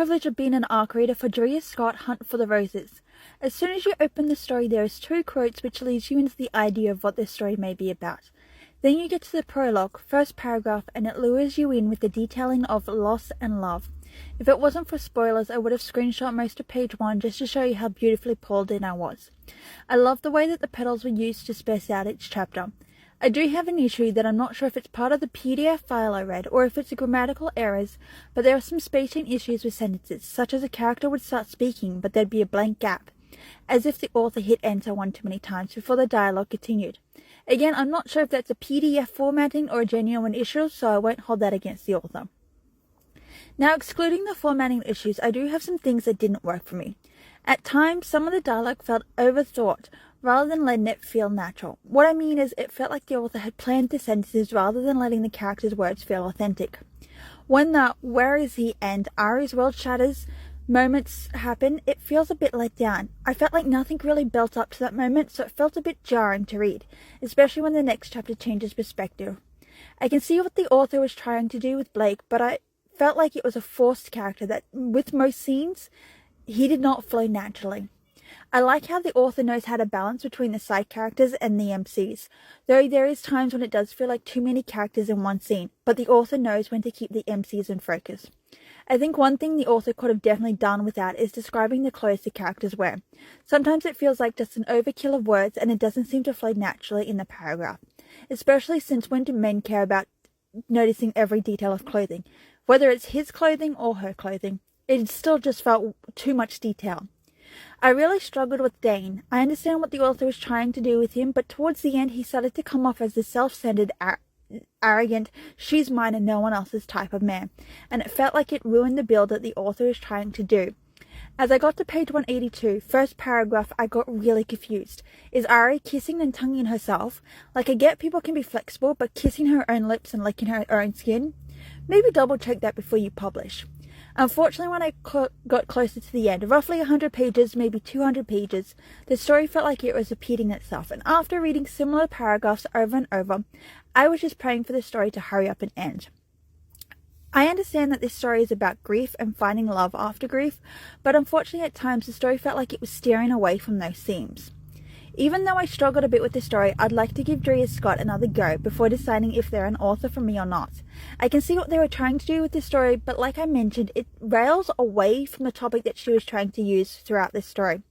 privilege of being an ARC reader for Drea Scott Hunt for the Roses. As soon as you open the story, there is 2 quotes which leads you into the idea of what this story may be about. Then you get to the prologue, first paragraph, and it lures you in with the detailing of loss and love. If it wasn't for spoilers, I would have screenshot most of page 1 just to show you how beautifully pulled in I was. I love the way that the petals were used to space out each chapter. I do have an issue that I'm not sure if it's part of the PDF file I read or if it's grammatical errors, but there are some spacing issues with sentences, such as a character would start speaking but there'd be a blank gap, as if the author hit enter one too many times before the dialogue continued. Again, I'm not sure if that's a PDF formatting or a genuine issue, so I won't hold that against the author. Now, excluding the formatting issues, I do have some things that didn't work for me. At times, some of the dialogue felt overthought, rather than letting it feel natural. What I mean is, it felt like the author had planned the sentences rather than letting the characters' words feel authentic. When the "where is he" and Ari's world shatters moments happen, it feels a bit let down. I felt like nothing really built up to that moment, so it felt a bit jarring to read, especially when the next chapter changes perspective. I can see what the author was trying to do with Blake, but I felt like it was a forced character that, with most scenes, he did not flow naturally. I like how the author knows how to balance between the side characters and the MCs, though there is times when it does feel like too many characters in one scene, but the author knows when to keep the MCs in focus. I think one thing the author could have definitely done without is describing the clothes the characters wear. Sometimes it feels like just an overkill of words and it doesn't seem to flow naturally in the paragraph, especially since when do men care about noticing every detail of clothing? Whether it's his clothing or her clothing, it still just felt too much detail. I really struggled with Dane. I understand what the author was trying to do with him, but towards the end he started to come off as the self-centered, arrogant, she's mine and no one else's type of man, and it felt like it ruined the build that the author was trying to do. As I got to page 182, first paragraph, I got really confused. Is Ari kissing and tonguing herself? Like, I get people can be flexible, but kissing her own lips and licking her own skin? Maybe double check that before you publish. Unfortunately, when I got closer to the end, roughly 100 pages, maybe 200 pages, the story felt like it was repeating itself, and after reading similar paragraphs over and over, I was just praying for the story to hurry up and end. I understand that this story is about grief and finding love after grief, but unfortunately at times the story felt like it was steering away from those themes. Even though I struggled a bit with the story, I'd like to give Drea Scott another go before deciding if they're an author for me or not. I can see what they were trying to do with this story, but like I mentioned, it rails away from the topic that she was trying to use throughout this story.